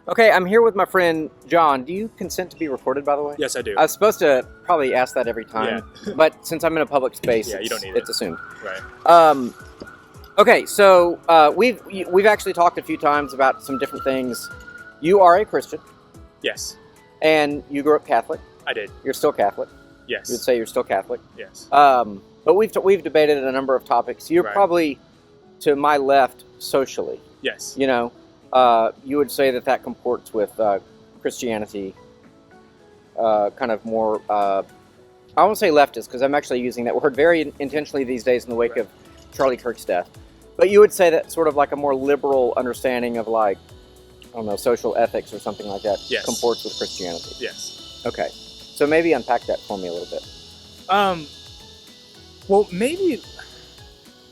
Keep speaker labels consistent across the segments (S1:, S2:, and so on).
S1: Okay, I'm here with my friend John. Do you consent to be recorded, by the way?
S2: Yes, I do.
S1: I was supposed to probably ask that every time, but since I'm in a public space,
S2: Yeah, you don't need
S1: it's
S2: it.
S1: assumed.
S2: Right.
S1: Okay, so we've actually talked a few times about some different things. You are a Christian,
S2: Yes,
S1: and you grew up Catholic.
S2: I did.
S1: You're still Catholic.
S2: Yes.
S1: You would say you're still Catholic.
S2: Yes.
S1: But we've debated a number of topics. You're
S2: Right.
S1: probably to my left socially.
S2: Yes.
S1: You know, you would say that comports with Christianity, kind of more, I won't say leftist, because I'm actually using that word very intentionally these days in the wake
S2: Right.
S1: of Charlie Kirk's death. But you would say that sort of like a more liberal understanding of, like, I don't know, social ethics or something like that
S2: Yes.
S1: comports with Christianity.
S2: Yes.
S1: Okay. So maybe unpack that for me a little bit.
S2: Well, maybe.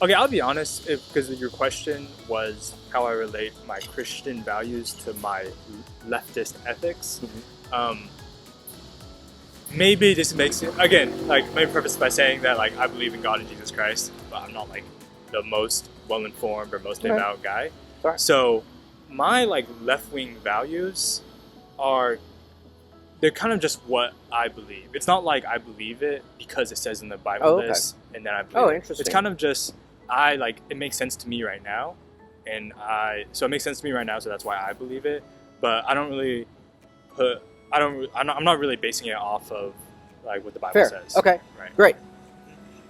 S2: Okay, I'll be honest, because your question was how I relate my Christian values to my leftist ethics.
S1: Mm-hmm.
S2: Maybe this makes it again. Like, let me preface by saying that, like, I believe in God and Jesus Christ, but I'm not like the most well-informed or most devout guy.
S1: Sorry.
S2: So, my like left-wing values they're kind of just what I believe. It's not like I believe it because it says in the Bible this, and then I believe it.
S1: Interesting.
S2: It's kind of just it makes sense to me right now, so it makes sense to me right now, so that's why I believe it. But I don't really I'm not really basing it off of like what the Bible
S1: Fair.
S2: says.
S1: Okay.
S2: Right.
S1: Great.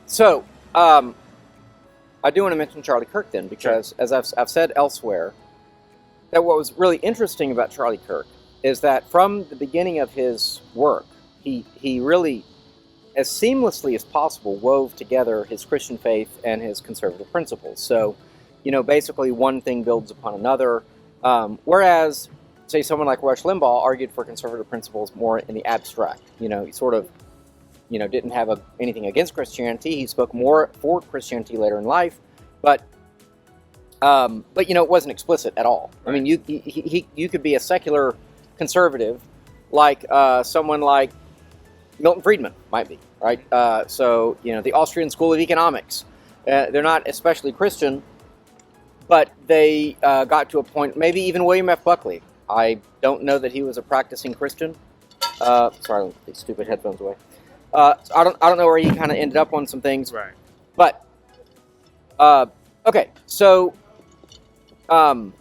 S1: So, I do want to mention Charlie Kirk then, because as I've said elsewhere, that what was really interesting about Charlie Kirk is that from the beginning of his work, he really, as seamlessly as possible, wove together his Christian faith and his conservative principles. So, basically one thing builds upon another, whereas, say, someone like Rush Limbaugh argued for conservative principles more in the abstract. He sort of, didn't have anything against Christianity. He spoke more for Christianity later in life, but it wasn't explicit at all.
S2: Right.
S1: I mean, you could be a secular conservative, like someone like Milton Friedman might be, right? So the Austrian School of Economics, they're not especially Christian, but they got to a point. Maybe even William F. Buckley. I don't know that he was a practicing Christian. Sorry, I'll put these stupid headphones away. I don't know where he kind of ended up on some things.
S2: Right.
S1: But okay, so I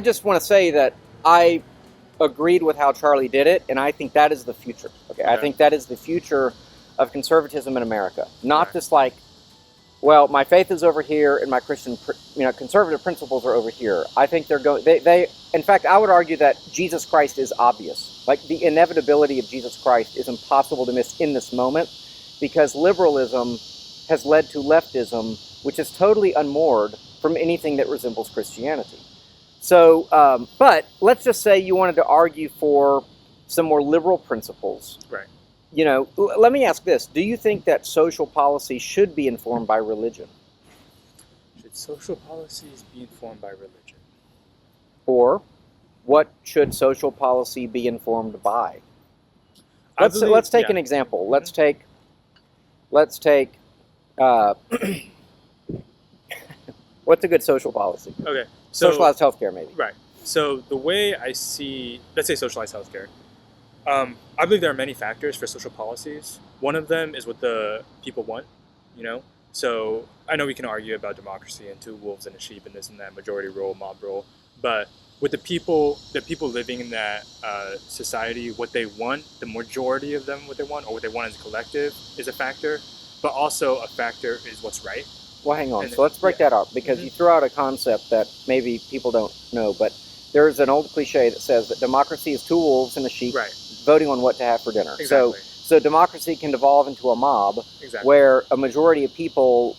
S1: just want to say that I agreed with how Charlie did it, and I think that is the future. Okay, I think that is the future of conservatism in America. Not this like, well, my faith is over here and my Christian, conservative principles are over here. I think they're going. They. In fact, I would argue that Jesus Christ is obvious. Like the inevitability of Jesus Christ is impossible to miss in this moment, because liberalism has led to leftism, which is totally unmoored from anything that resembles Christianity. So, but let's just say you wanted to argue for some more liberal principles.
S2: Right.
S1: Let me ask this. Do you think that social policy should be informed by religion?
S2: Should social policies be informed by religion?
S1: Or what should social policy be informed by? Let's take an example. Let's take what's a good social policy?
S2: Okay. So,
S1: socialized healthcare, maybe.
S2: Right. So the way I see, let's say socialized healthcare, I believe there are many factors for social policies. One of them is what the people want, So I know we can argue about democracy and two wolves and a sheep and this and that, majority rule, mob rule, but with the people living in that society, what they want, the majority of them what they want, or what they want as a collective is a factor, but also a factor is what's right.
S1: Well, hang on. So let's break that up, because you threw out a concept that maybe people don't know, but there's an old cliche that says that democracy is two wolves and a sheep voting on what to have for dinner.
S2: Exactly.
S1: So democracy can devolve into a mob where a majority of people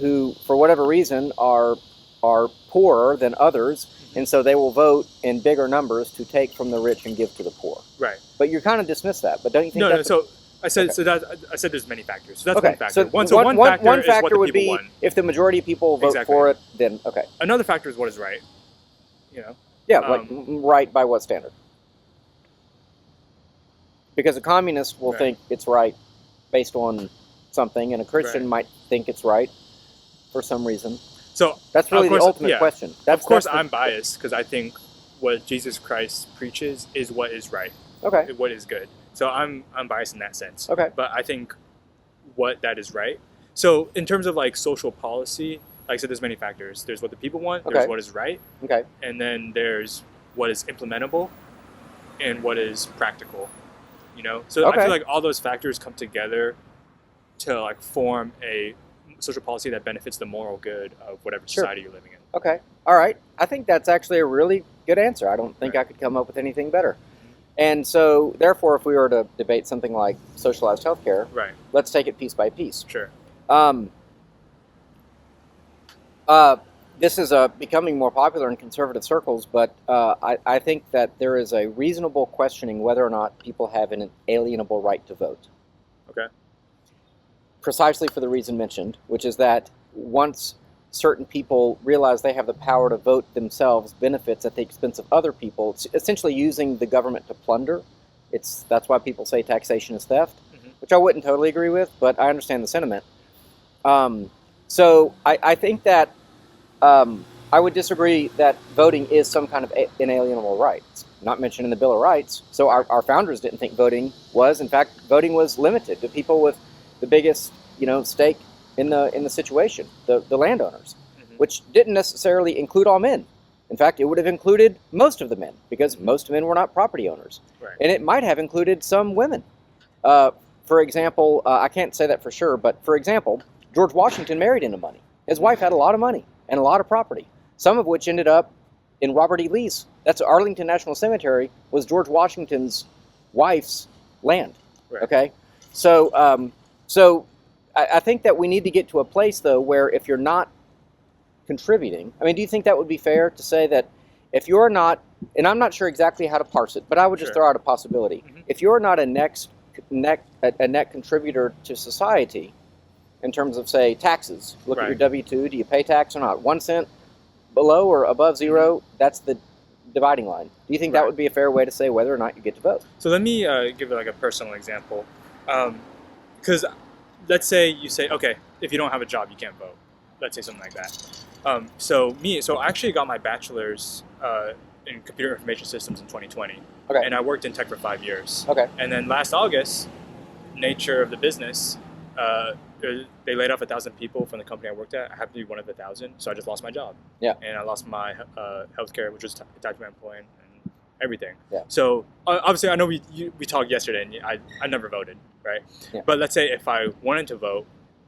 S1: who, for whatever reason, are poorer than others, and so they will vote in bigger numbers to take from the rich and give to the poor.
S2: Right.
S1: But you kind of dismiss that, but don't you think
S2: I said there's many factors. So that's one factor.
S1: So
S2: one
S1: factor
S2: is what the
S1: would
S2: people
S1: be
S2: want.
S1: If the majority of people vote for it, then okay.
S2: Another factor is what is right.
S1: Yeah, right by what standard? Because a communist will think it's right based on something, and a Christian might think it's right for some reason.
S2: So
S1: That's really
S2: of course,
S1: the ultimate
S2: yeah.
S1: question.
S2: Of course,
S1: that's
S2: I'm biased because I think what Jesus Christ preaches is what is right,
S1: okay.
S2: what is good. So I'm biased in that sense.
S1: Okay.
S2: But I think what that is right. So in terms of like social policy, like I said, there's many factors. There's what the people want.
S1: Okay.
S2: There's what is right.
S1: Okay.
S2: And then there's what is implementable, and what is practical. You know. So I
S1: Okay.
S2: feel like all those factors come together to like form a social policy that benefits the moral good of whatever
S1: Sure.
S2: society you're living in.
S1: Okay. All right. I think that's actually a really good answer. I don't think
S2: Right.
S1: I could come up with anything better. And so, therefore, if we were to debate something like socialized healthcare,
S2: Right.
S1: let's take it piece by piece.
S2: Sure.
S1: This is becoming more popular in conservative circles, but I think that there is a reasonable questioning whether or not people have an alienable right to vote.
S2: Okay.
S1: Precisely for the reason mentioned, which is that once certain people realize they have the power to vote themselves, benefits at the expense of other people, it's essentially using the government to plunder. That's why people say taxation is theft, which I wouldn't totally agree with, but I understand the sentiment. So I think that I would disagree that voting is some kind of inalienable right. It's not mentioned in the Bill of Rights. So our founders didn't think voting was. In fact, voting was limited to people with the biggest, stake in the situation, the landowners, which didn't necessarily include all men. In fact, it would have included most of the men because most men were not property owners,
S2: Right.
S1: and it might have included some women. For example, I can't say that for sure, but for example, George Washington married into money. His wife had a lot of money and a lot of property, some of which ended up in Robert E. Lee's. That's Arlington National Cemetery was George Washington's wife's land.
S2: Right.
S1: Okay, so I think that we need to get to a place though where if you're not contributing, I mean, do you think that would be fair to say that if you're not, and I'm not sure exactly how to parse it, but I would just
S2: Sure.
S1: throw out a possibility. If you're not a net contributor to society, in terms of, say, taxes. Look at your
S2: Right.
S1: W-2. Do you pay tax or not? 1 cent below or above zero, that's the dividing line. Do you think that
S2: Right.
S1: would be a fair way to say whether or not you get to vote?
S2: So let me give like a personal example. Because let's say you say, okay, if you don't have a job, you can't vote. Let's say something like that. So I actually got my bachelor's in computer information systems in 2020.
S1: Okay.
S2: And I worked in tech for 5 years.
S1: Okay.
S2: And then last August, nature of the business, they laid off 1,000 people from the company I worked at. I happened to be one of the 1,000, so I just lost my job.
S1: Yeah.
S2: And I lost my healthcare, which was attached to my employee, and everything.
S1: Yeah.
S2: So obviously, I know we talked yesterday, and I never voted, right?
S1: Yeah.
S2: But let's say if I wanted to vote,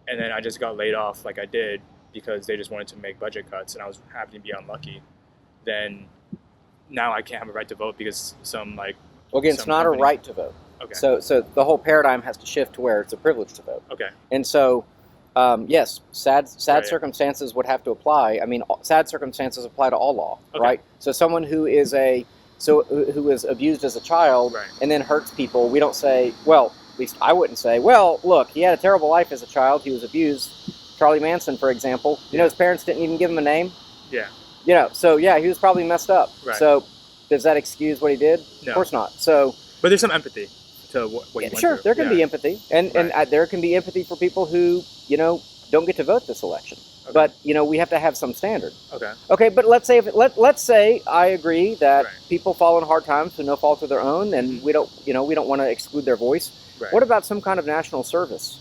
S2: and then I just got laid off like I did because they just wanted to make budget cuts, and I was happy to be unlucky, then now I can't have a right to vote because some like.
S1: Well, again, it's not a right to vote.
S2: Okay.
S1: So the whole paradigm has to shift to where it's a privilege to vote.
S2: Okay.
S1: And so, yes, sad
S2: Right.
S1: circumstances would have to apply. I mean, sad circumstances apply to all law,
S2: Okay.
S1: right? So someone who is who is abused as a child
S2: Right.
S1: and then hurts people, we don't say, well, at least I wouldn't say, well, look, he had a terrible life as a child. He was abused. Charlie Manson, for example. You know, his parents didn't even give him a name.
S2: Yeah.
S1: So yeah, he was probably messed up.
S2: Right.
S1: So does that excuse what he did?
S2: No.
S1: Of course not. So.
S2: But there's some empathy to what you went
S1: Sure,
S2: through.
S1: there can be empathy, and
S2: Right.
S1: there can be empathy for people who don't get to vote this election.
S2: Okay.
S1: But we have to have some standard.
S2: Okay.
S1: Okay, but let's say let's say I agree that
S2: Right.
S1: people fall in hard times through no fault of their own, and we don't want to exclude their voice.
S2: Right.
S1: What about some kind of national service?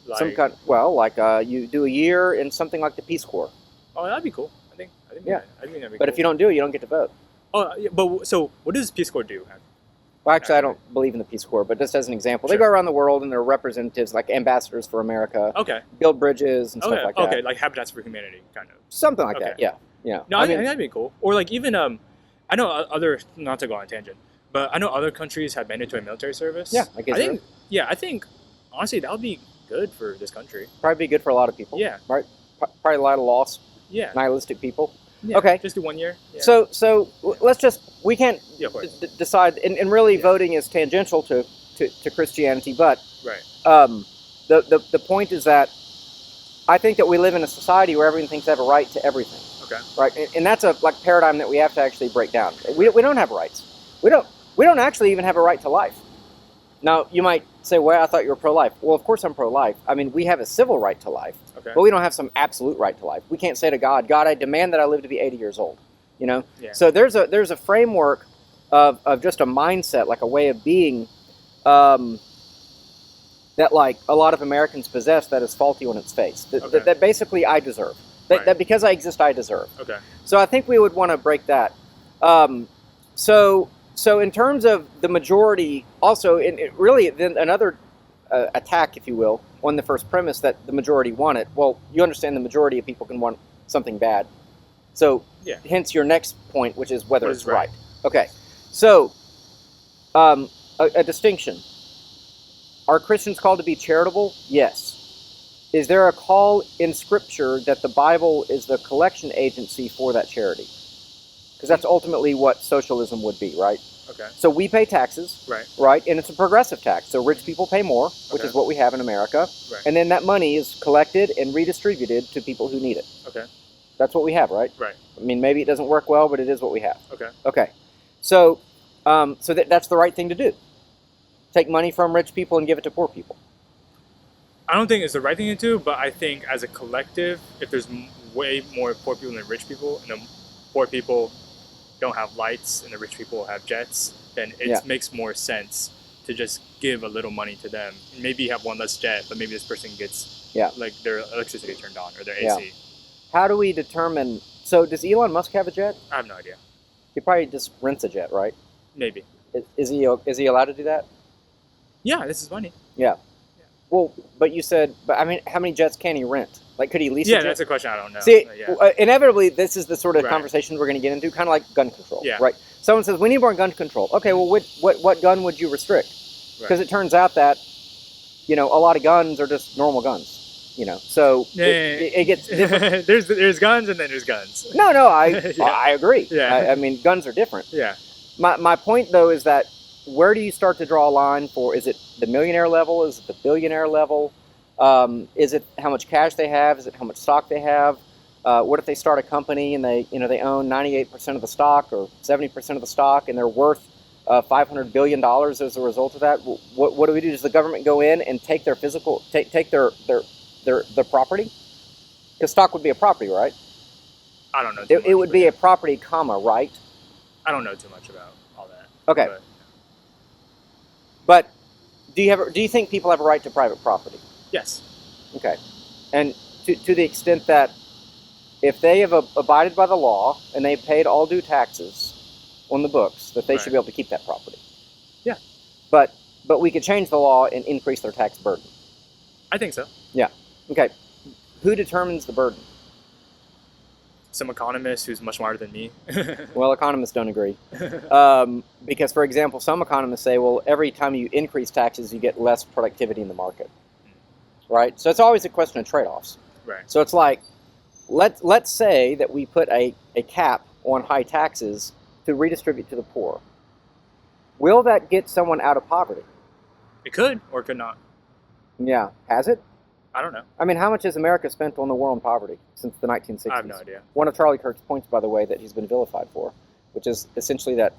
S2: Like,
S1: Some kind, like you do a year in something like the Peace Corps.
S2: Oh, that'd be cool. I think.
S1: Yeah.
S2: I think that'd be
S1: But
S2: cool.
S1: if you don't do it, you don't get to vote.
S2: Oh, yeah, but so what does Peace Corps do?
S1: Well, actually, I don't believe in the Peace Corps, but just as an example, they
S2: Sure.
S1: go around the world and they're representatives, like ambassadors for America,
S2: Okay.
S1: build bridges and stuff
S2: Okay.
S1: like that.
S2: Okay. Like Habitats for Humanity, kind of.
S1: Something like
S2: Okay.
S1: that, yeah.
S2: No, I think that'd be cool. Or like even I know other, not to go on a tangent, but I know other countries have mandatory military service.
S1: Yeah, I guess
S2: I think honestly that would be good for this country.
S1: probably be good for a lot of people.
S2: Yeah.
S1: Right? Probably a lot of lost,
S2: Yeah.
S1: nihilistic people.
S2: Yeah.
S1: Okay.
S2: Just do 1 year. Yeah.
S1: So we can't
S2: Yeah, of course.
S1: decide, and really voting is tangential to Christianity, but
S2: Right.
S1: the point is that I think that we live in a society where everyone thinks they have a right to everything.
S2: Okay.
S1: Right, and that's a paradigm that we have to actually break down. We don't have rights. We don't actually even have a right to life. Now, you might say, well, I thought you were pro-life. Well, of course I'm pro-life. I mean, we have a civil right to life,
S2: Okay.
S1: but we don't have some absolute right to life. We can't say to God, God, I demand that I live to be 80 years old. You know?
S2: Yeah.
S1: So there's a framework of just a mindset, like a way of being, that like a lot of Americans possess that is faulty on its face. That basically I deserve. That because I exist, I deserve.
S2: Okay.
S1: So I think we would want to break that. So in terms of the majority, also, really then another attack, if you will, on the first premise that the majority want it. Well, you understand the majority of people can want something bad. So hence your next point, which is whether it's right. Okay. So a distinction. Are Christians called to be charitable? Yes. Is there a call in Scripture that the Bible is the collection agency for that charity? Because that's ultimately what socialism would be, right?
S2: Okay.
S1: So we pay taxes, right? And it's a progressive tax. So rich people pay more, which is what we have in America.
S2: Right.
S1: And then that money is collected and redistributed to people who need it.
S2: Okay.
S1: That's what we have, right?
S2: Right.
S1: I mean, maybe it doesn't work well, but it is what we have.
S2: Okay.
S1: Okay. So that's the right thing to do. Take money from rich people and give it to poor people.
S2: I don't think it's the right thing to do, but I think as a collective, if there's way more poor people than rich people, and the poor people don't have lights and the rich people have jets, then it makes more sense to just give a little money to them. Maybe have one less jet, but maybe this person gets like their electricity turned on or their AC.
S1: How do we determine? So does Elon Musk have a jet?
S2: I have no idea.
S1: He probably just rents a jet, right?
S2: Maybe.
S1: Is he allowed to do that?
S2: Yeah, this is money.
S1: Yeah. Well, but you said, I mean, how many jets can he rent? Like, could he lease a jet?
S2: Yeah, that's a question I don't know.
S1: See, inevitably, this is the sort of conversation we're going to get into, kind of like gun control, right? Someone says, we need more gun control. Okay, well, what gun would you restrict? Because it turns out that, a lot of guns are just normal guns, So it gets different.
S2: there's guns and then there's guns.
S1: No, I agree. Yeah. I mean, guns are different.
S2: Yeah.
S1: My point, though, is that where do you start to draw a line for? Is it the millionaire level? Is it the billionaire level? Is it how much cash they have? Is it how much stock they have? What if they start a company and they own 98% of the stock or 70% of the stock and they're worth $500 billion as a result of that? What do we do? Does the government go in and take their take their property? Because stock would be a property, right?
S2: I don't know.
S1: It would be a property, right?
S2: I don't know too much about all that.
S1: Okay. But do you think people have a right to private property?
S2: Yes.
S1: Okay. And to the extent that if they have abided by the law and they paid all due taxes on the books, that they should be able to keep that property.
S2: Yeah.
S1: But we could change the law and increase their tax burden.
S2: I think so.
S1: Yeah. Okay. Who determines the burden?
S2: Some economist who's much smarter than me.
S1: Well, economists don't agree. Because, for example, some economists say, well, every time you increase taxes, you get less productivity in the market. Right? So it's always a question of trade-offs.
S2: Right.
S1: So it's like, let's say that we put a cap on high taxes to redistribute to the poor. Will that get someone out of poverty?
S2: It could or it could not.
S1: Yeah. Has it?
S2: I don't know.
S1: I mean, how much has America spent on the war on poverty since the 1960s?
S2: I have no idea.
S1: One of Charlie Kirk's points, by the way, that he's been vilified for, which is essentially that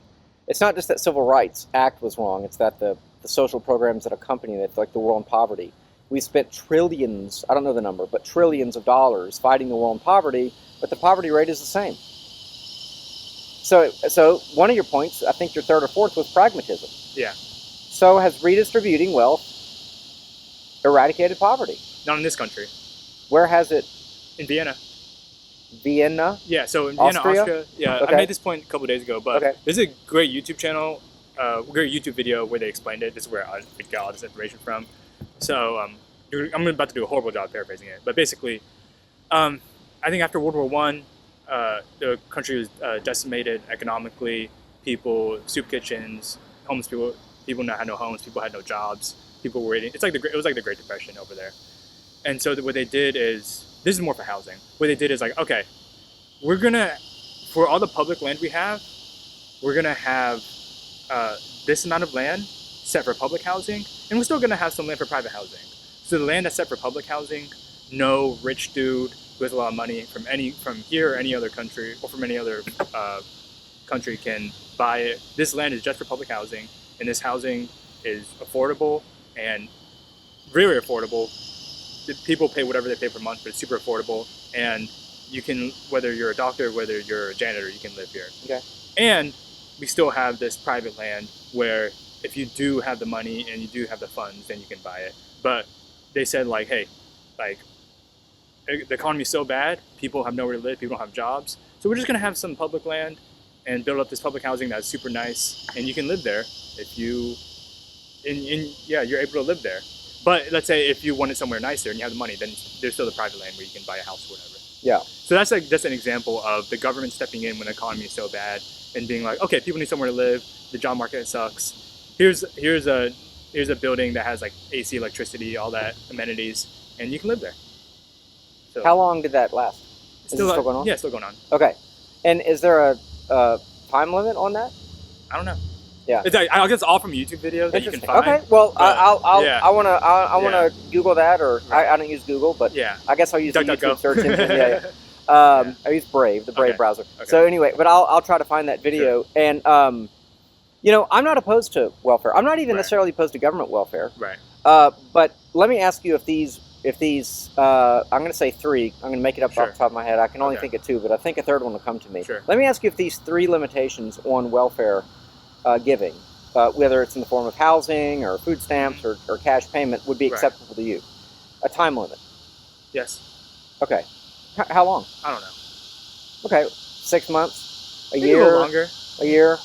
S1: it's not just that Civil Rights Act was wrong, it's that the social programs that accompany it, like the war on poverty. We spent trillions, I don't know the number, but trillions of dollars fighting the war on poverty, but the poverty rate is the same. So one of your points, I think your third or fourth, was pragmatism.
S2: Yeah.
S1: So has redistributing wealth eradicated poverty?
S2: Not in this country.
S1: Where has it?
S2: In Vienna.
S1: Vienna?
S2: Yeah, so in Vienna, Austria. Yeah,
S1: okay.
S2: I made this point a couple days ago, but there's a great YouTube channel, great YouTube video where they explained it. This is where I got all this information from. So I'm about to do a horrible job paraphrasing it, but basically, I think after World War I, the country was decimated economically. People, soup kitchens, homeless people had no homes. People had no jobs. People were waiting. It was like the Great Depression over there. And so what they did is, this is more for housing. What they did is like, okay, we're gonna, for all the public land we have, we're gonna have this amount of land set for public housing, and we're still gonna have some land for private housing. So the land that's set for public housing, no rich dude who has a lot of money from here or any other country or from any other country can buy it. This land is just for public housing, and this housing is affordable and really affordable. People pay whatever they pay per month, but it's super affordable. And you can, whether you're a doctor, whether you're a janitor, you can live here.
S1: Okay.
S2: And we still have this private land where if you do have the money and you do have the funds, then you can buy it. But they said like, hey, like the economy's so bad, people have nowhere to live, people don't have jobs. So we're just gonna have some public land and build up this public housing that's super nice, and you can live there if you, you're able to live there. But let's say if you wanted somewhere nicer and you have the money, then there's still the private land where you can buy a house or whatever.
S1: Yeah.
S2: So that's like just an example of the government stepping in when the economy is so bad and being like, okay, people need somewhere to live. The job market sucks. Here's a building that has like AC, electricity, all that amenities, and you can live there. So
S1: How long did that last? Is it still going on?
S2: Yeah, still going on.
S1: Okay. And is there a time limit on that?
S2: I don't know.
S1: Yeah.
S2: I guess all from YouTube videos that you can find.
S1: Okay. Well,
S2: yeah.
S1: I wanna Google that, or
S2: Right.
S1: I don't use Google, but
S2: Yeah.
S1: I guess I'll use the
S2: DuckDuckGo.
S1: YouTube search engine. Yeah. I use Brave, the Brave
S2: Okay.
S1: browser.
S2: Okay.
S1: So anyway, but I'll try to find that video. And you know, I'm not opposed to welfare. I'm not even
S2: Right.
S1: necessarily opposed to government welfare.
S2: Right.
S1: But let me ask you if these I'm going to say three. I'm going to make it up
S2: Sure.
S1: off the top of my head. I can only
S2: Okay.
S1: think of two, but I think a third one will come to me.
S2: Sure.
S1: Let me ask you if these three limitations on welfare giving, whether it's in the form of housing or food stamps or cash payment, would be
S2: Right.
S1: acceptable to you. A time limit.
S2: Yes.
S1: Okay. How long?
S2: I don't know.
S1: Okay. 6 months? A
S2: Maybe
S1: year?
S2: a little longer.
S1: A year?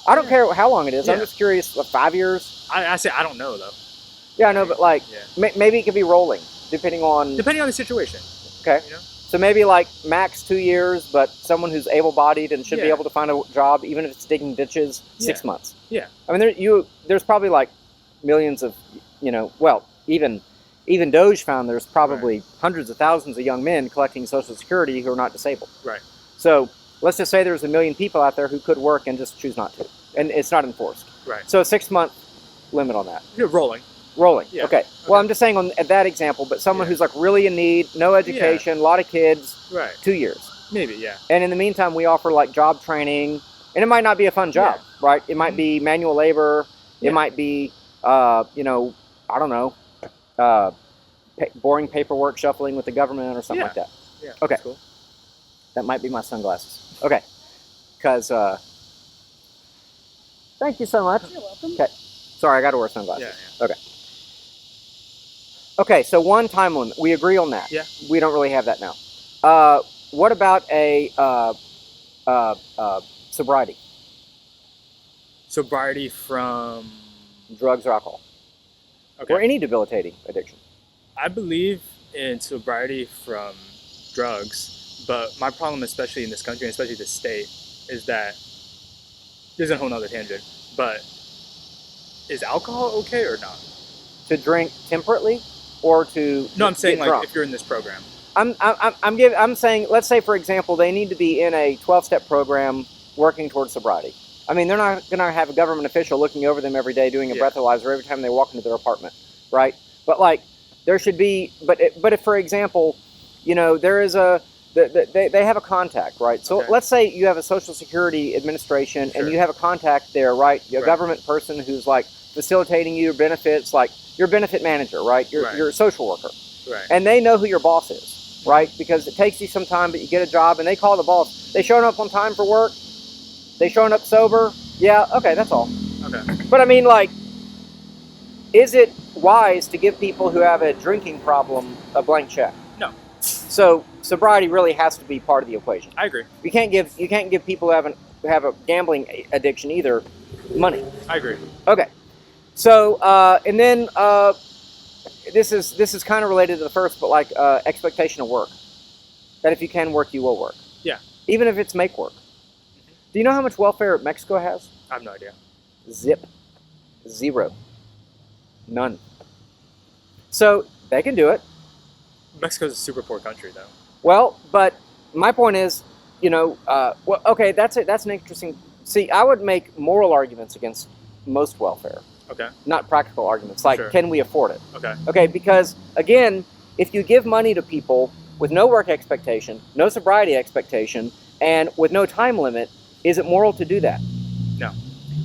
S1: I don't care how long it is. I'm
S2: Yeah.
S1: just curious. 5 years?
S2: I say I don't know though.
S1: Yeah, I know, but like
S2: Yeah.
S1: maybe it could be rolling, depending on.
S2: Depending on the situation.
S1: Okay.
S2: You know.
S1: So maybe like max 2 years, but someone who's able-bodied and should be
S2: Yeah.
S1: able to find a job, even if it's digging ditches, 6
S2: Yeah.
S1: months.
S2: Yeah.
S1: I mean, there's probably like millions of, well, even Doge found there's probably hundreds of thousands of young men collecting Social Security who are not disabled.
S2: Right.
S1: So let's just say there's 1 million people out there who could work and just choose not to, and it's not enforced.
S2: Right.
S1: So a 6-month limit on that.
S2: You're rolling.
S1: Rolling.
S2: Yeah.
S1: Okay. Well, I'm just saying at that example, but someone
S2: Yeah.
S1: who's like really in need, no education, a lot of kids,
S2: Right.
S1: 2 years.
S2: Maybe. Yeah.
S1: And in the meantime, we offer like job training, and it might not be a fun job, right? It might be manual labor.
S2: Yeah.
S1: It might be, I don't know, boring paperwork shuffling with the government or something like that.
S2: Yeah.
S1: Okay.
S2: That's cool.
S1: That might be my sunglasses. Okay. Because, thank you so much.
S3: You're welcome.
S1: Okay. Sorry, I got to wear sunglasses.
S2: Yeah.
S1: Okay. Okay, so one time limit. We agree on that.
S2: Yeah.
S1: We don't really have that now. What about a sobriety?
S2: Sobriety from.
S1: Drugs or alcohol?
S2: Okay.
S1: Or any debilitating addiction?
S2: I believe in sobriety from drugs, but my problem, especially in this country, and especially this state, is that there's a whole nother tangent. But is alcohol okay or not?
S1: To drink temperately, or to
S2: No, I'm saying
S1: get
S2: like
S1: drunk?
S2: if you're in this program.
S1: I'm saying, let's say for example, they need to be in a 12-step program working towards sobriety. I mean, they're not going to have a government official looking over them every day doing a breathalyzer every time they walk into their apartment, right? But like, there should be. But if, for example, there is they have a contact, right? So
S2: Okay.
S1: let's say you have a Social Security Administration and you have a contact there, right? A government person who's like facilitating your benefits, like your benefit manager, right? You're a social worker,
S2: Right.
S1: and they know who your boss is, right? Because it takes you some time, but you get a job, and they call the boss. They showing up on time for work. They showing up sober. Yeah, okay, that's all.
S2: Okay.
S1: But I mean, like, is it wise to give people who have a drinking problem a blank check?
S2: No.
S1: So sobriety really has to be part of the equation.
S2: I agree.
S1: You can't give people who have a gambling addiction either money.
S2: I agree.
S1: Okay. So and then this is kind of related to the first, but like expectation of work. That if you can work, you will work.
S2: Yeah.
S1: Even if it's make work. Do you know how much welfare Mexico has?
S2: I have no idea.
S1: Zip. Zero. None. So they can do it.
S2: Mexico's a super poor country, though.
S1: Well, but my point is, okay, that's it. That's an interesting. See, I would make moral arguments against most welfare,
S2: Okay.
S1: not practical arguments. Like,
S2: Sure.
S1: can we afford it?
S2: Okay.
S1: Okay, because again, if you give money to people with no work expectation, no sobriety expectation, and with no time limit, is it moral to do that?
S2: No.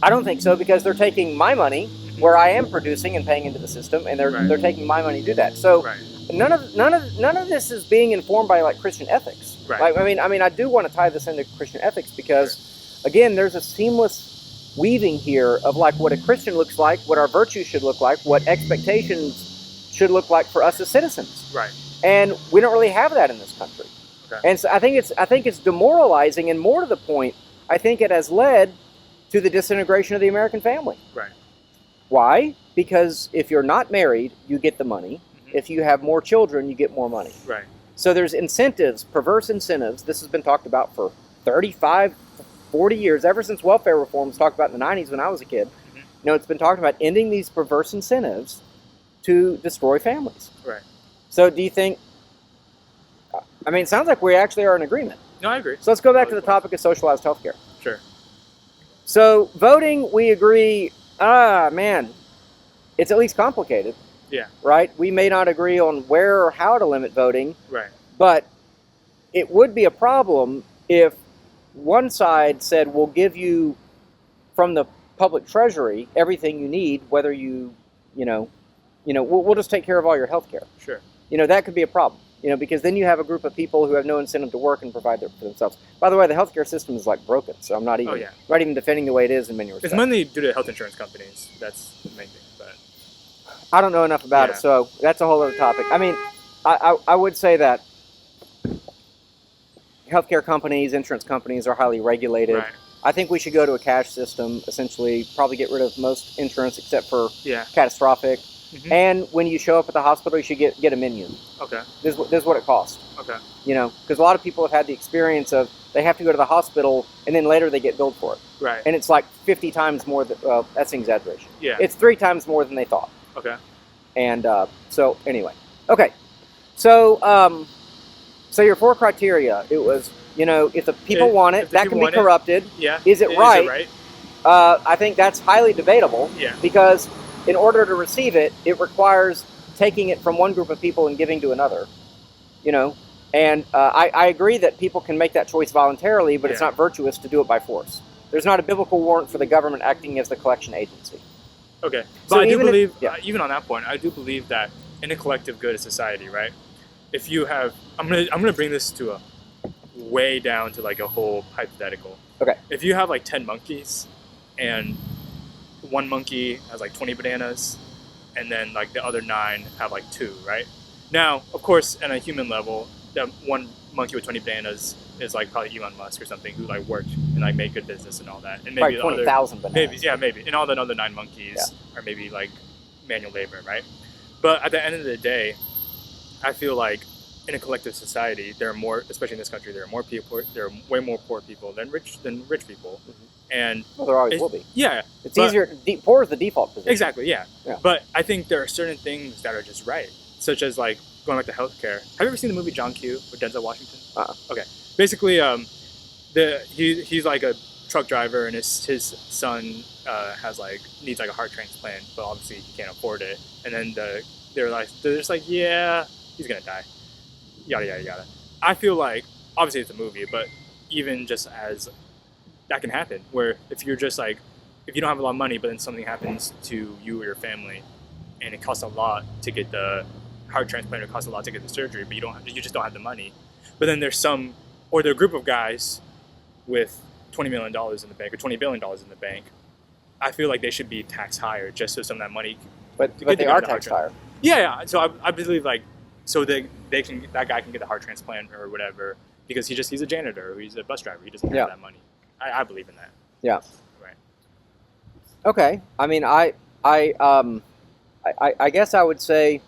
S1: I don't think so, because they're taking my money where I am producing and paying into the system, and they're taking my money to do that. So none of this is being informed by like Christian ethics.
S2: Right.
S1: Like, I mean, I do want to tie this into Christian ethics because, again, there's a seamless weaving here of like what a Christian looks like, what our virtues should look like, what expectations should look like for us as citizens.
S2: Right.
S1: And we don't really have that in this country.
S2: Okay.
S1: And so I think it's demoralizing, and more to the point, I think it has led to the disintegration of the American family.
S2: Right.
S1: Why? Because if you're not married, you get the money. Mm-hmm. If you have more children, you get more money.
S2: Right.
S1: So there's incentives, perverse incentives. This has been talked about for 35, 40 years, ever since welfare reform was talked about in the 90s when I was a kid. Mm-hmm. You know, it's been talked about ending these perverse incentives to destroy families.
S2: Right.
S1: So do you think, I mean, it sounds like we actually are in agreement.
S2: No, I agree.
S1: So let's go back to the topic of socialized healthcare.
S2: Sure.
S1: So voting, we agree, man, it's at least complicated.
S2: Yeah.
S1: Right? We may not agree on where or how to limit voting.
S2: Right.
S1: But it would be a problem if one side said, we'll give you from the public treasury everything you need, whether we'll just take care of all your health care.
S2: Sure.
S1: That could be a problem. Because then you have a group of people who have no incentive to work and provide for themselves. By the way, the healthcare system is like broken, so I'm not even defending the way it is in many respects.
S2: It's mainly due to health insurance companies. That's the main thing. But
S1: I don't know enough about it, so that's a whole other topic. I mean, I would say that healthcare companies, insurance companies are highly regulated.
S2: Right.
S1: I think we should go to a cash system, essentially, probably get rid of most insurance except for
S2: Yeah.
S1: catastrophic.
S2: Mm-hmm.
S1: And when you show up at the hospital, you should get a menu.
S2: Okay.
S1: This is what it costs.
S2: Okay.
S1: Because a lot of people have had the experience of they have to go to the hospital and then later they get billed for it.
S2: Right.
S1: And it's like 50 times more well, that's an exaggeration.
S2: Yeah.
S1: It's 3 times more than they thought.
S2: Okay.
S1: And so anyway. Okay. So so your 4 criteria, it was, if the people want it, that can be corrupted.
S2: Yeah.
S1: Is it right?
S2: Is it right?
S1: I think that's highly debatable.
S2: Yeah.
S1: Because in order to receive it, it requires taking it from one group of people and giving to another, And I agree that people can make that choice voluntarily, but it's not virtuous to do it by force. There's not a biblical warrant for the government acting as the collection agency.
S2: Okay. But I do believe,
S1: even
S2: on that point, I do believe that in a collective good society, right? If you have, I'm gonna bring this to a way down to like a whole hypothetical.
S1: Okay.
S2: If you have like 10 monkeys, and one monkey has like 20 bananas, and then like the other 9 have like 2, right? Now, of course, on a human level, that one monkey with 20 bananas is like probably Elon Musk or something who like worked and like made good business and all that. And maybe
S1: probably 20,000 bananas.
S2: Maybe. And all the other 9 monkeys are maybe like manual labor, right? But at the end of the day, I feel like in a collective society, there are more, especially in this country, there are way more poor people than rich people. Mm-hmm. And
S1: there always will be.
S2: Yeah.
S1: It's easier, poor is the default position.
S2: Exactly, yeah. But I think there are certain things that are just right, such as like going back to healthcare. Have you ever seen the movie John Q with Denzel Washington? Okay. Basically, he's like a truck driver, and his son needs like a heart transplant, but obviously he can't afford it. And then they're just like, yeah, he's gonna die. Yada yada yada. I feel like obviously it's a movie, but even just as that can happen, where if you're just like, if you don't have a lot of money, but then something happens to you or your family, and it costs a lot to get the heart transplant, or it costs a lot to get the surgery, but you just don't have the money. But then there's there are a group of guys with $20 million in the bank or $20 billion in the bank. I feel like they should be taxed higher just so some of that money.
S1: But they are taxed higher.
S2: Yeah. So I believe so that guy can get the heart transplant or whatever because he's a janitor or he's a bus driver. He doesn't have that money. I believe in that. Yeah. Right.
S1: Okay. I mean, I guess I would say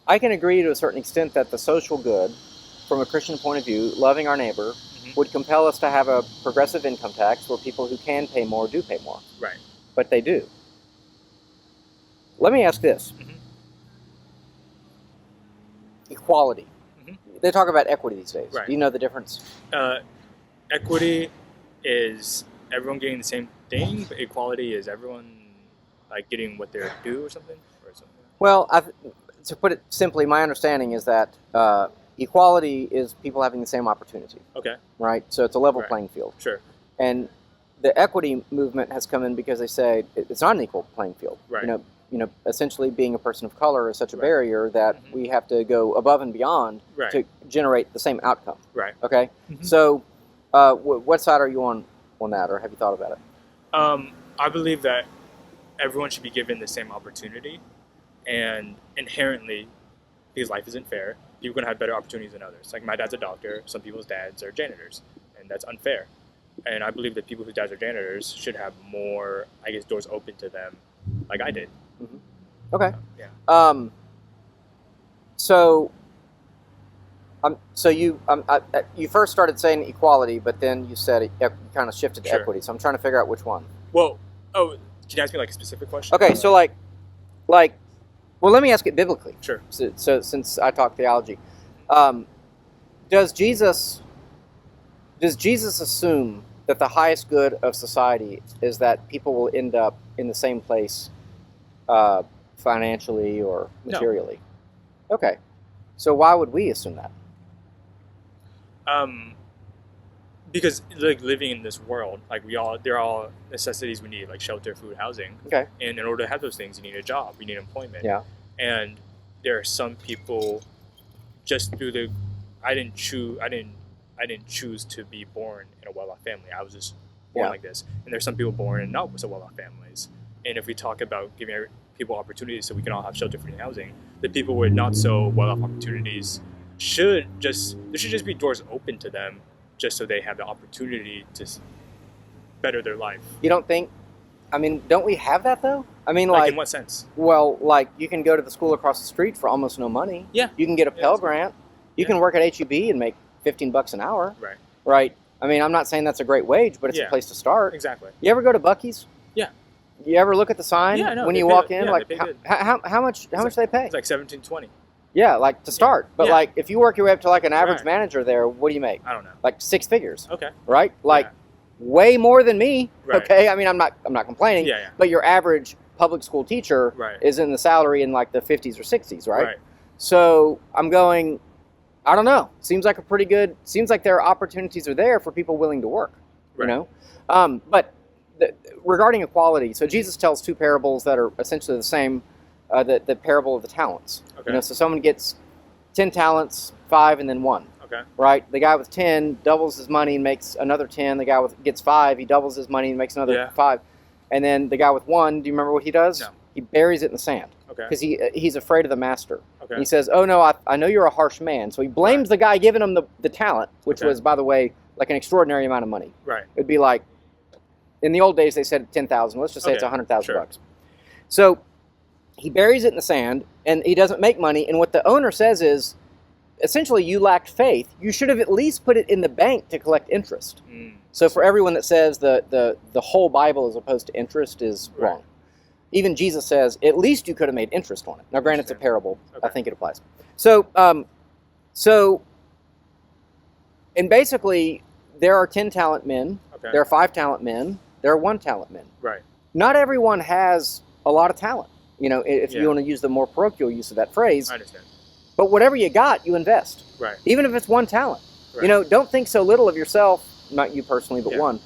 S1: I can agree to a certain extent that the social good, from a Christian point of view, loving our neighbor, would compel us to have a progressive income tax where people who can pay more do pay more.
S2: Right.
S1: But they do. Let me ask this. Mm-hmm. Equality. Mm-hmm. They talk about equity these days.
S2: Right.
S1: Do you know the difference?
S2: Equity is everyone getting the same thing, but equality is everyone like getting what they're due or something?
S1: Well, to put it simply, my understanding is that equality is people having the same opportunity.
S2: Okay.
S1: Right? So it's a level playing field.
S2: Sure.
S1: And the equity movement has come in because they say it's not an equal playing field.
S2: Right.
S1: Essentially being a person of color is such a
S2: Right.
S1: barrier that we have to go above and beyond
S2: Right.
S1: to generate the same outcome.
S2: Right.
S1: Okay. So, what side are you on that, or have you thought about it?
S2: I believe that everyone should be given the same opportunity, and inherently, because life isn't fair, you're going to have better opportunities than others. Like my dad's a doctor, some people's dads are janitors, and that's unfair. And I believe that people whose dads are janitors should have more, I guess, doors open to them, like I did.
S1: Okay.
S2: Yeah.
S1: So you first started saying equality, but then you said you kind of shifted to
S2: Sure.
S1: equity. So I'm trying to figure out which one.
S2: Well, can you ask me like a specific question?
S1: Okay, so well, let me ask it biblically.
S2: Sure.
S1: So since I talk theology, does Jesus assume that the highest good of society is that people will end up in the same place, financially or materially? No. Okay, so why would we assume that?
S2: Because like living in this world, like they're all necessities we need, like shelter, food, housing.
S1: Okay.
S2: And in order to have those things, you need a job, you need employment.
S1: Yeah.
S2: And there are some people just through I didn't choose to be born in a well-off family. I was just born like this. And there's some people born in not so well-off families. And if we talk about giving people opportunities so we can all have shelter, food, and housing, the people with not so well-off opportunities there should just be doors open to them, just so they have the opportunity to better their life.
S1: You don't think? I mean, don't we have that though? I mean,
S2: like in what sense?
S1: Well, like you can go to the school across the street for almost no money.
S2: Yeah.
S1: You can get a Pell Grant. You can work at HEB and make $15 an hour.
S2: Right.
S1: Right. I mean, I'm not saying that's a great wage, but it's a place to start.
S2: Exactly.
S1: You ever go to Buc-ee's?
S2: Yeah.
S1: You ever look at the sign when you walk in? Like how much do they pay?
S2: It's like $17.20.
S1: Yeah, like to start. But like if you work your way up to like an average manager there, what do you make?
S2: I don't know.
S1: Like 6 figures.
S2: Okay.
S1: Right? Like way more than me.
S2: Right.
S1: Okay. I mean, I'm not complaining.
S2: Yeah.
S1: But your average public school teacher is in the salary in like the 50s or 60s, right?
S2: Right.
S1: So I'm going, I don't know. Seems like there are opportunities there for people willing to work.
S2: Right.
S1: You know? But regarding equality, so Jesus tells 2 parables that are essentially the same. The parable of the talents.
S2: Okay.
S1: So someone gets 10 talents, 5, and then 1.
S2: Okay.
S1: Right? The guy with 10 doubles his money and makes another 10. The guy gets 5, he doubles his money and makes another 5. And then the guy with 1, do you remember what he does?
S2: No.
S1: He buries it in the sand.
S2: Okay.
S1: Because he's afraid of the master.
S2: Okay.
S1: He says, "Oh no, I know you're a harsh man." So he blames the guy giving him the talent, which was, by the way, like an extraordinary amount of money.
S2: Right.
S1: It'd be like, in the old days they said 10,000. Let's just say it's $100,000 bucks. So he buries it in the sand, and he doesn't make money. And what the owner says is, essentially, you lacked faith. You should have at least put it in the bank to collect interest. So for everyone that says the whole Bible as opposed to interest is wrong. Even Jesus says, at least you could have made interest on it. Now, granted, it's a parable. I think it applies. So, and basically, there are 10 talent men. Okay. There are 5 talent men. There are 1 talent men.
S2: Right.
S1: Not everyone has a lot of talent. You know, if you want to use the more parochial use of that phrase.
S2: I understand.
S1: But whatever you got, you invest.
S2: Right.
S1: Even if it's 1 talent.
S2: Right.
S1: You know, don't think so little of yourself, not you personally, but one,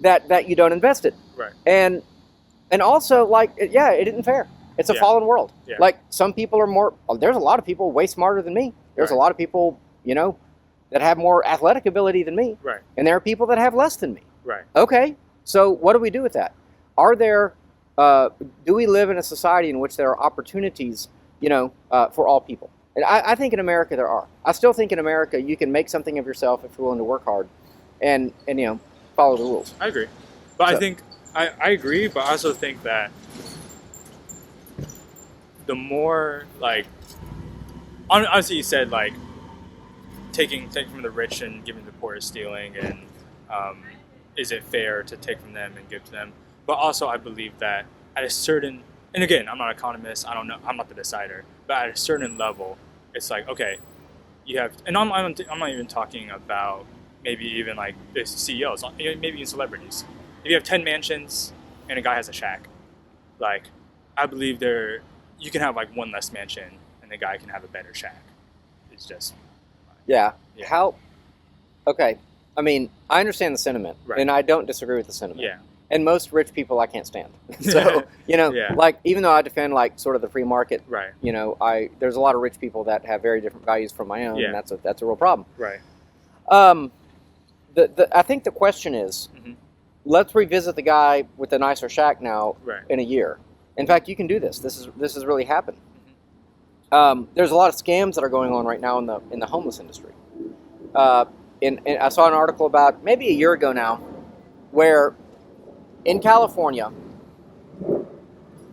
S1: that you don't invest it.
S2: Right.
S1: And also, like, it isn't fair. It's a fallen world. Yeah. Like, some people are there's a lot of people way smarter than me. There's a lot of people, you know, that have more athletic ability than me.
S2: Right.
S1: And there are people that have less than me.
S2: Right.
S1: Okay. So what do we do with that? Do we live in a society in which there are opportunities, you know, for all people? And I think in America there are. I still think in America you can make something of yourself if you're willing to work hard and you know, follow the rules.
S2: I agree. But I think, I agree, but I also think that the more, like, obviously you said, like, taking from the rich and giving to the poor is stealing, and is it fair to take from them and give to them? But also I believe that at a certain, and again, I'm not an economist, I don't know, I'm not the decider, but at a certain level, it's like, okay, you have, and I'm not even talking about maybe even like the CEOs, maybe even celebrities. If you have 10 mansions and a guy has a shack, like, I believe you can have like 1 less mansion and the guy can have a better shack. It's just...
S1: Yeah. Okay. I mean, I understand the sentiment,
S2: Right.
S1: and I don't disagree with the sentiment.
S2: Yeah.
S1: And most rich people I can't stand. So,
S2: Yeah.
S1: like, even though I defend, like, sort of the free market,
S2: Right.
S1: There's a lot of rich people that have very different values from my own,
S2: Yeah.
S1: and that's a real problem.
S2: Right.
S1: I think the question is,
S2: Mhm.
S1: let's revisit the guy with the nicer shack now
S2: Right.
S1: in a year. In fact, you can do this. This has really happened.
S2: Mm-hmm.
S1: There's a lot of scams that are going on right now in the homeless industry. And I saw an article about maybe a year ago now, where in California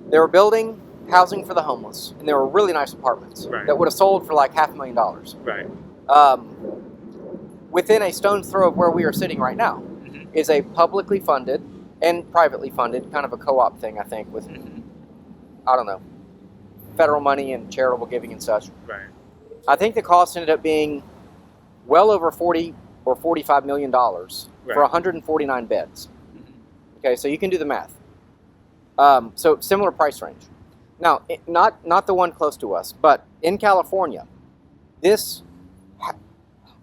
S1: they were building housing for the homeless, and they were really nice apartments
S2: Right.
S1: that would have sold for like $500,000.
S2: Right.
S1: Within a stone's throw of where we are sitting right now
S2: Mhm.
S1: is a publicly funded and privately funded, kind of a co-op thing, I think, with,
S2: Mhm.
S1: I don't know, federal money and charitable giving and such.
S2: Right.
S1: I think the cost ended up being well over $40 or $45 million for
S2: Right.
S1: 149 beds.
S2: Mhm.
S1: Okay, so you can do the math. So similar price range. Now, not the one close to us, but in California, this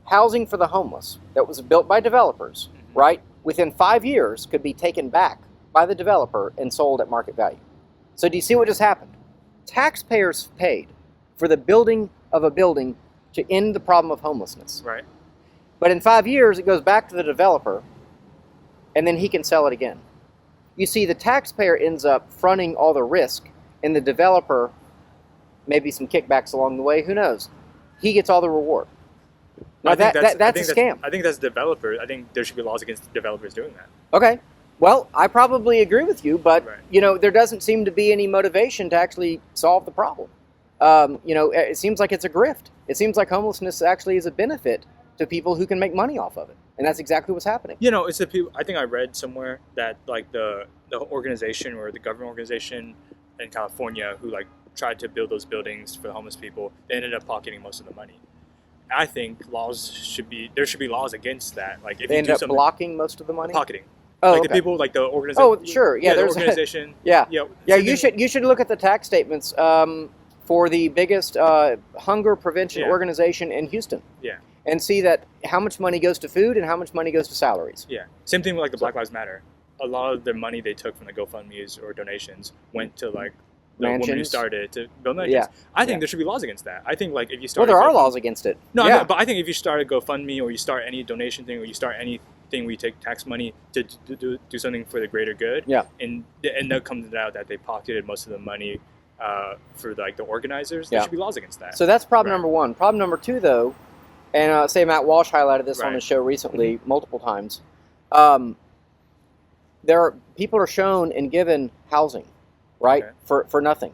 S1: housing for the homeless that was built by developers,
S2: Mhm.
S1: right, within 5 years could be taken back by the developer and sold at market value. So do you see what just happened? Taxpayers paid for the building of a building to end the problem of homelessness.
S2: Right.
S1: But in 5 years, it goes back to the developer, and then he can sell it again. You see, the taxpayer ends up fronting all the risk, and the developer, maybe some kickbacks along the way, who knows? He gets all the reward. Now, that's a scam.
S2: I think that's developers. I think there should be laws against developers doing that.
S1: Okay. Well, I probably agree with you, but,
S2: Right.
S1: there doesn't seem to be any motivation to actually solve the problem. It seems like it's a grift. It seems like homelessness actually is a benefit to people who can make money off of it. And that's exactly what's happening.
S2: It's the people. I think I read somewhere that like the organization or the government organization in California who like tried to build those buildings for the homeless people, they ended up pocketing most of the money. I think there should be laws against that. Like if
S1: They
S2: you
S1: end
S2: do
S1: up
S2: something,
S1: blocking most of the money?
S2: pocketing.
S1: Oh,
S2: Like
S1: okay.
S2: the people, like the organization.
S1: Oh, sure. Yeah,
S2: the
S1: there's
S2: organization.
S1: Yeah.
S2: Yeah.
S1: Yeah, you should look at the tax statements for the biggest hunger prevention
S2: Yeah.
S1: organization in Houston.
S2: Yeah.
S1: And see that how much money goes to food and how much money goes to salaries.
S2: Yeah. Same thing with like the Black Lives Matter. A lot of the money they took from the GoFundMe's or donations went to like the woman who
S1: Mansions.
S2: started to build mansions.
S1: Yeah.
S2: I think
S1: Yeah.
S2: there should be laws against that. I think like if you
S1: Well,
S2: start
S1: there are laws against it.
S2: No,
S1: yeah.
S2: but I think if you start a GoFundMe or you start any donation thing or you start anything where you take tax money to do something for the greater good,
S1: Yeah.
S2: and that comes out that they pocketed most of the money for like the organizers,
S1: Yeah.
S2: there should be laws against that.
S1: So that's problem
S2: Right.
S1: number one. Problem number two, though, and say Matt Walsh highlighted this on
S2: Right.
S1: the show recently multiple times. People are shown and given housing, right,
S2: Okay.
S1: for nothing,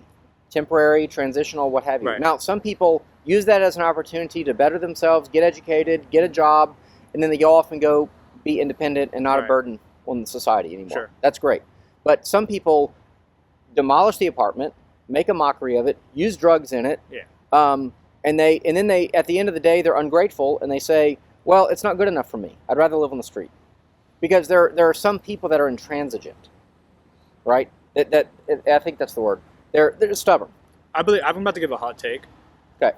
S1: temporary, transitional, what have you.
S2: Right.
S1: Now, some people use that as an opportunity to better themselves, get educated, get a job, and then they go off and go be independent and not a
S2: Right.
S1: burden on society anymore.
S2: Sure.
S1: That's great. But some people demolish the apartment, make a mockery of it, use drugs in it.
S2: Yeah.
S1: And then they at the end of the day they're ungrateful and they say, well, it's not good enough for me. I'd rather live on the street. Because there are some people that are intransigent, right? I think that's the word. They're stubborn.
S2: I'm about to give a hot take.
S1: Okay.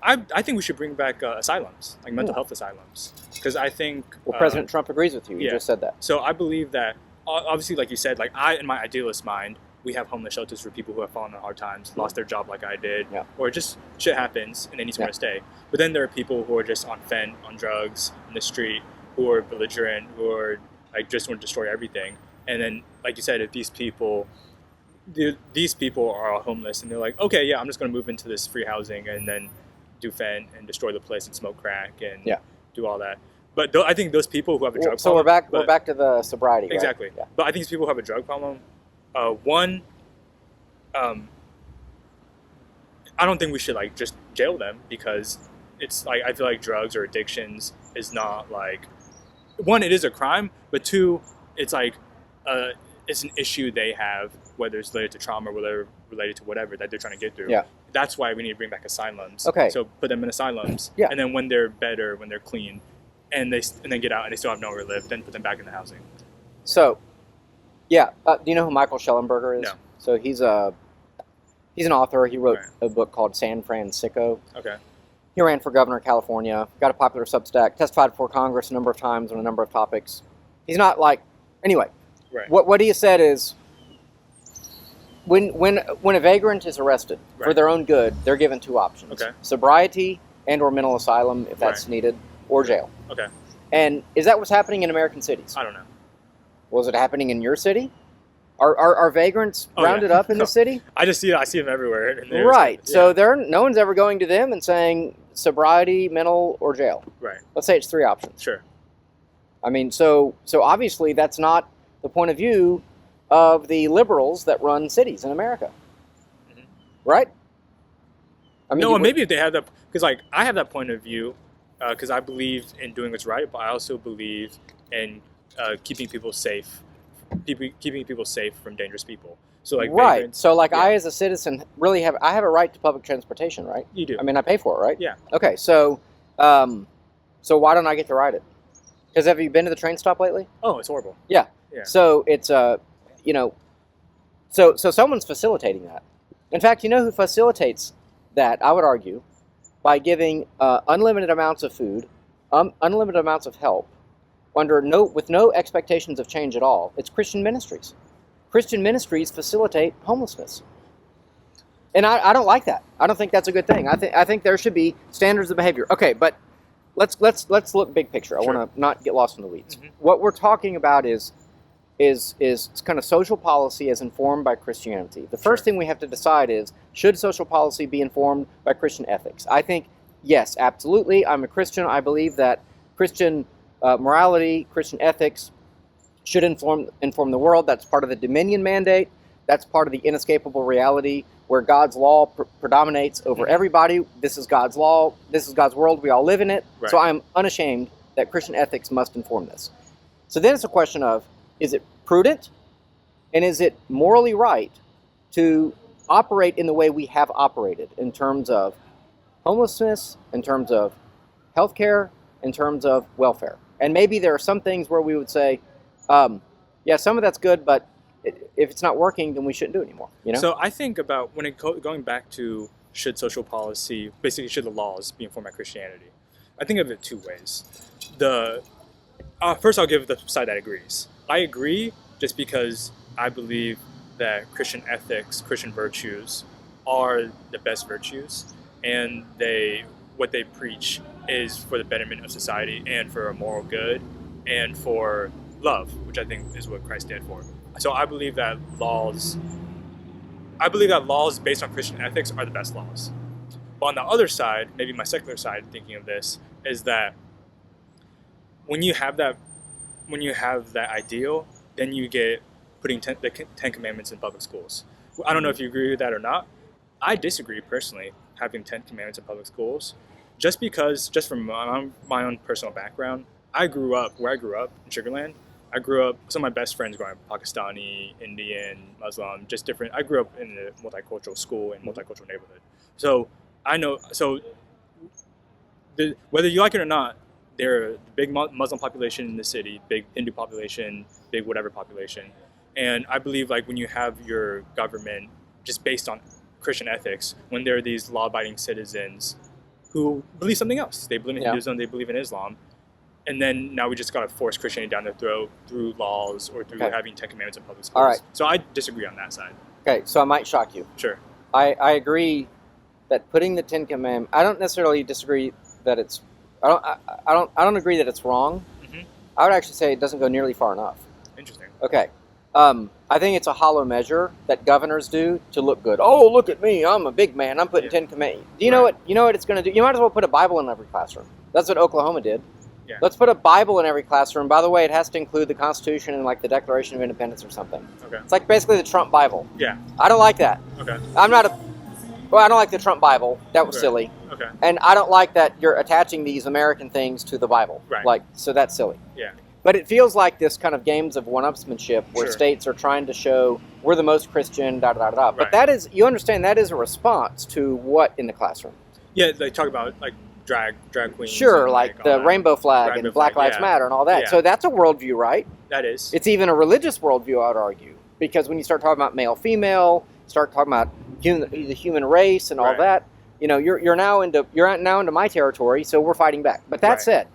S2: I think we should bring back asylums, like mental health asylums, because I think
S1: President Trump agrees with you. You
S2: yeah.
S1: just said that.
S2: So I believe that obviously, like you said, like in my idealist mind, we have homeless shelters for people who have fallen on hard times, lost their job like I did,
S1: Yeah.
S2: or just shit happens and they need somewhere to stay. But then there are people who are just on drugs, in the street, who are belligerent, who are like just want to destroy everything. And then, like you said, if these people are all homeless and they're like, okay, yeah, I'm just going to move into this free housing and then do fen and destroy the place and smoke crack and do all that. But I think those people who have a drug
S1: So
S2: problem...
S1: we're back to the sobriety, right?
S2: Exactly.
S1: Yeah.
S2: But I think these people who have a drug problem, I don't think we should like just jail them, because it's like I feel like drugs or addictions is not like, one, it is a crime, but two, it's like it's an issue they have, whether it's related to trauma, whether related to whatever that they're trying to get through.
S1: Yeah.
S2: That's why we need to bring back asylums.
S1: Okay.
S2: So put them in asylums.
S1: Yeah.
S2: And then when they're better, when they're clean, and they get out and they still have nowhere to live, then put them back in the housing.
S1: So, yeah. Do you know who Michael Schellenberger is?
S2: No.
S1: So he's an author. He wrote
S2: Right.
S1: a book called San Francisco.
S2: Okay.
S1: He ran for governor of California, got a popular Substack, testified before Congress a number of times on a number of topics. He's not like, anyway,
S2: Right.
S1: what he has said is, when a vagrant is arrested for their own good, they're given two options.
S2: Okay.
S1: Sobriety and or mental asylum, if that's needed, or jail.
S2: Okay.
S1: And is that what's happening in American cities?
S2: I don't know.
S1: Was it happening in your city? Are vagrants rounded up in the city?
S2: I see them everywhere.
S1: Right. So no one's ever going to them and saying sobriety, mental, or jail.
S2: Right.
S1: Let's say it's three options.
S2: Sure.
S1: I mean, so obviously that's not the point of view of the liberals that run cities in America. Mm-hmm. Right? I mean,
S2: no, maybe if they have that, because like I have that point of view, because I believe in doing what's right, but I also believe in keeping people safe. Keeping people safe from dangerous people. So like vagrants,
S1: so like I as a citizen really have a right to public transportation, right?
S2: You do.
S1: I mean, I pay for it, right?
S2: Yeah.
S1: Okay, so why don't I get to ride it? Because have you been to the train stop lately?
S2: Oh, it's horrible.
S1: Yeah. So it's so someone's facilitating that. In fact, you know who facilitates that? I would argue by giving unlimited amounts of food, unlimited amounts of help. With no expectations of change at all. It's Christian ministries. Christian ministries facilitate homelessness, and I don't like that. I don't think that's a good thing. I think there should be standards of behavior. Okay, but let's look big picture. I want to not get lost in the weeds. Mm-hmm. What we're talking about is kind of social policy as informed by Christianity. The first thing we have to decide is, should social policy be informed by Christian ethics? I think yes, absolutely. I'm a Christian. I believe that Christian morality, Christian ethics should inform the world. That's part of the dominion mandate. That's part of the inescapable reality where God's law predominates over everybody. This is God's law. This is God's world. We all live in it. Right. So I'm unashamed that Christian ethics must inform this. So then it's a question of, is it prudent and is it morally right to operate in the way we have operated in terms of homelessness, in terms of healthcare, in terms of welfare? And maybe there are some things where we would say, yeah, some of that's good, but if it's not working, then we shouldn't do it anymore. You know?
S2: So I think about going back to should social policy, basically should the laws be informed by Christianity? I think of it two ways. First, I'll give the side that agrees. I agree just because I believe that Christian ethics, Christian virtues are the best virtues, and what they preach is for the betterment of society and for a moral good and for love, which I think is what Christ did for. So I believe that laws based on Christian ethics are the best laws. But on the other side, maybe my secular side thinking of this, is that when you have that ideal, then you get putting the Ten Commandments in public schools. I don't know if you agree with that or not. I disagree personally having 10 Commandments in public schools, just from my own personal background. Where I grew up in Sugar Land, some of my best friends growing up, Pakistani, Indian, Muslim, just different. I grew up in a multicultural school and multicultural neighborhood. So I know, whether you like it or not, there are a big Muslim population in the city, big Hindu population, big whatever population. And I believe like when you have your government just based on Christian ethics, when there are these law-abiding citizens who believe something else. They believe in Hinduism, they believe in Islam. And then now we just got to force Christianity down their throat through laws or through having 10 Commandments in public schools.
S1: All right.
S2: So I disagree on that side.
S1: Okay, so I might shock you.
S2: Sure.
S1: I agree that putting the 10 Commandments, I don't necessarily disagree that it's, I don't agree that it's wrong. Mm-hmm. I would actually say it doesn't go nearly far enough.
S2: Interesting.
S1: Okay. I think it's a hollow measure that governors do to look good. Oh, look at me. I'm a big man. I'm putting 10 Commandments. Do you know what? You know what it's going to do? You might as well put a Bible in every classroom. That's what Oklahoma did. Yeah. Let's put a Bible in every classroom. By the way, it has to include the Constitution and like the Declaration of Independence or something. Okay. It's like basically the Trump Bible.
S2: Yeah.
S1: I don't like that.
S2: Okay.
S1: I don't like the Trump Bible. That was silly.
S2: Okay.
S1: And I don't like that you're attaching these American things to the Bible.
S2: Right.
S1: So that's silly.
S2: Yeah.
S1: But it feels like this kind of games of one-upsmanship where states are trying to show we're the most Christian, da-da-da-da. Right. But that is, you understand, that is a response to what in the classroom?
S2: Yeah, they talk about, like, drag queens.
S1: Sure, like the rainbow flag and Black Lives Matter and all that. Yeah. So that's a worldview, right?
S2: That is.
S1: It's even a religious worldview, I would argue. Because when you start talking about male-female, start talking about the human race and all that, you're now into my territory, so we're fighting back. But that
S2: Right.
S1: said,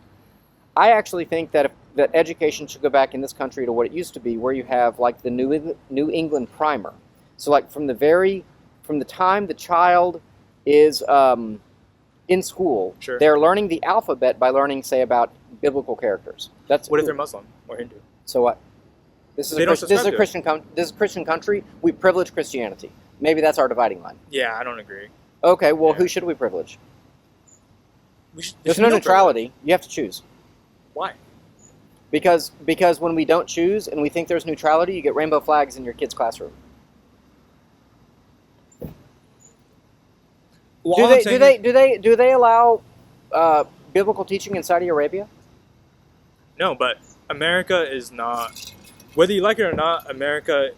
S1: I actually think that that education should go back in this country to what it used to be, where you have like the New England primer. So like from the time the child is in school,
S2: Sure.
S1: they're learning the alphabet by learning, say, about biblical characters.
S2: What if they're Muslim or Hindu?
S1: So what? This is
S2: They don't subscribe to it.
S1: This is a Christian country. We privilege Christianity. Maybe that's our dividing line.
S2: Yeah, I don't agree.
S1: Okay, well,
S2: Yeah.
S1: who should we privilege?
S2: There
S1: There's
S2: should
S1: no
S2: be
S1: neutrality. You have to choose.
S2: Why?
S1: Because when we don't choose and we think there's neutrality, you get rainbow flags in your kid's classroom.
S2: Well,
S1: Do
S2: all I'm saying is-
S1: they allow biblical teaching in Saudi Arabia?
S2: No, but America is not, whether you like it or not, America,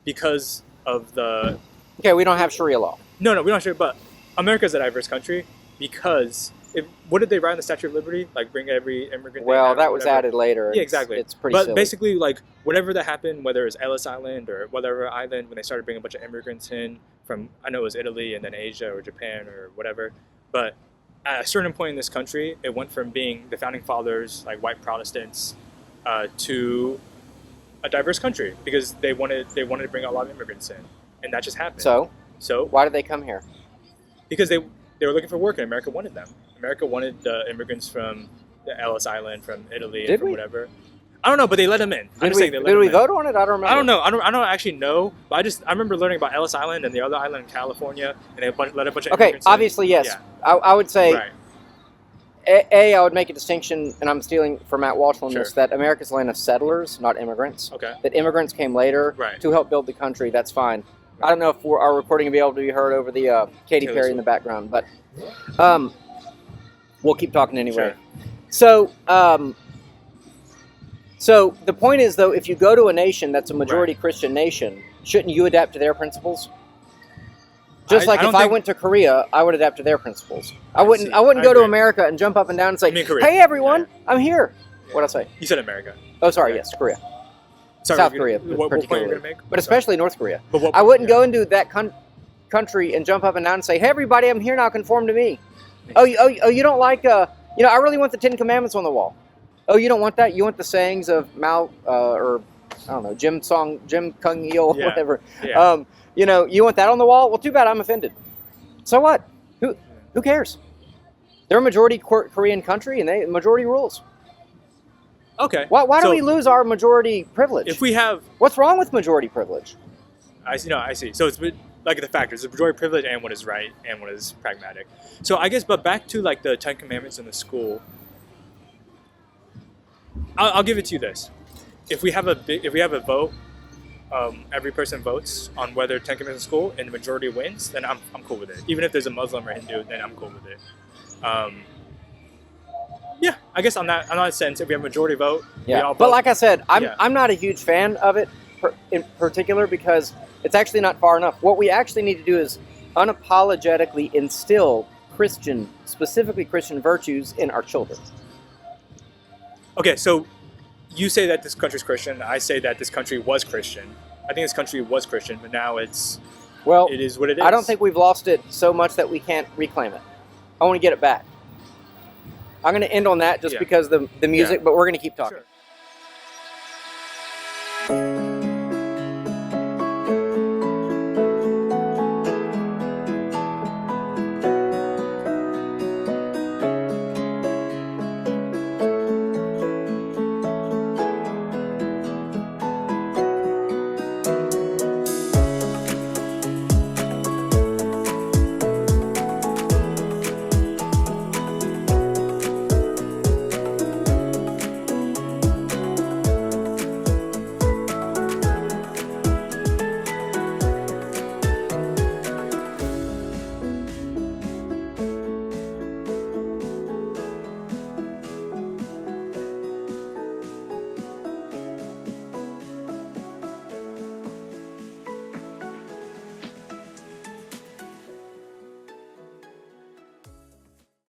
S2: because of the...
S1: Okay, we don't have Sharia law.
S2: No, we don't sure, but America's a diverse country because, what did they write in the Statue of Liberty? Like, bring every immigrant...
S1: Well, that was added later.
S2: Yeah, exactly.
S1: It's pretty
S2: But
S1: silly.
S2: basically, like, whatever that happened, whether it was Ellis Island or whatever island, when they started bringing a bunch of immigrants in from, I know it was Italy and then Asia or Japan or whatever, but at a certain point in this country, it went from being the founding fathers, like white Protestants, to a diverse country because they wanted to bring a lot of immigrants in, and that just happened. So
S1: Why did they come here?
S2: because they were looking for work and America wanted them. America wanted the immigrants from the Ellis Island, from Italy,
S1: Did
S2: and from
S1: we?
S2: whatever. I don't know, but they let them in.
S1: Did we vote on it? I don't remember.
S2: I don't know. I don't actually know. But I remember learning about Ellis Island and the other island in California, and they let a bunch of
S1: Okay,
S2: immigrants in.
S1: obviously, yes.
S2: Yeah.
S1: I would say,
S2: Right.
S1: I would make a distinction, and I'm stealing from Matt Walsh on this,
S2: Sure.
S1: that America's a land of settlers, not immigrants.
S2: Okay.
S1: That immigrants came later
S2: Right.
S1: to help build the country. That's fine. I don't know if our recording will be able to be heard over the Katy
S2: Taylor
S1: Perry in
S2: Swift.
S1: the background, but we'll keep talking anyway.
S2: Sure.
S1: So the point is, though, if you go to a nation that's a majority Christian nation, shouldn't you adapt to their principles? Just like if I went to Korea, I would adapt to their principles. I wouldn't
S2: see.
S1: go
S2: I
S1: to
S2: agree.
S1: America and jump up and down and say,
S2: You mean Korea?
S1: "Hey, everyone,
S2: Yeah.
S1: I'm here."
S2: Yeah.
S1: What'd I say?
S2: You said America.
S1: Oh, sorry,
S2: Okay.
S1: yes, Korea.
S2: Sorry,
S1: South
S2: what
S1: Korea,
S2: point you're
S1: particularly.
S2: going to make?
S1: But especially North Korea.
S2: But what
S1: I wouldn't
S2: yeah.
S1: go into that country and jump up and down and say, "Hey, everybody, I'm here now. Conform to me." Oh, you don't like? I really want the Ten Commandments on the wall. Oh, you don't want that? You want the sayings of Mao or I don't know, Jim Kung Il,
S2: Yeah.
S1: whatever.
S2: Yeah.
S1: You want that on the wall? Well, too bad. I'm offended. So what? Who cares? They're a majority Korean country, and they majority rules.
S2: Okay.
S1: Why do
S2: So,
S1: we lose our majority privilege?
S2: If we have,
S1: What's wrong with majority privilege?
S2: I see. No, I see. So it's like the factors: the majority privilege and what is right and what is pragmatic. So I guess, but back to like the Ten Commandments in the school. I'll give it to you this: if we have a vote, every person votes on whether Ten Commandments in school, and the majority wins, then I'm cool with it. Even if there's a Muslim or Hindu, then I'm cool with it. Yeah, I guess on that sense, if we have a majority vote, we
S1: Yeah,
S2: all
S1: but
S2: vote.
S1: like I said, I'm
S2: Yeah.
S1: I'm not a huge fan of it in particular because it's actually not far enough. What we actually need to do is unapologetically instill specifically Christian virtues in our children.
S2: Okay, so you say that this country's Christian. I say that this country was Christian. I think this country was Christian, but now it is what it is.
S1: I don't think we've lost it so much that we can't reclaim it. I want to get it back. I'm going to end on that just
S2: Yeah.
S1: because the music,
S2: Yeah.
S1: but we're going to keep talking.
S2: Sure.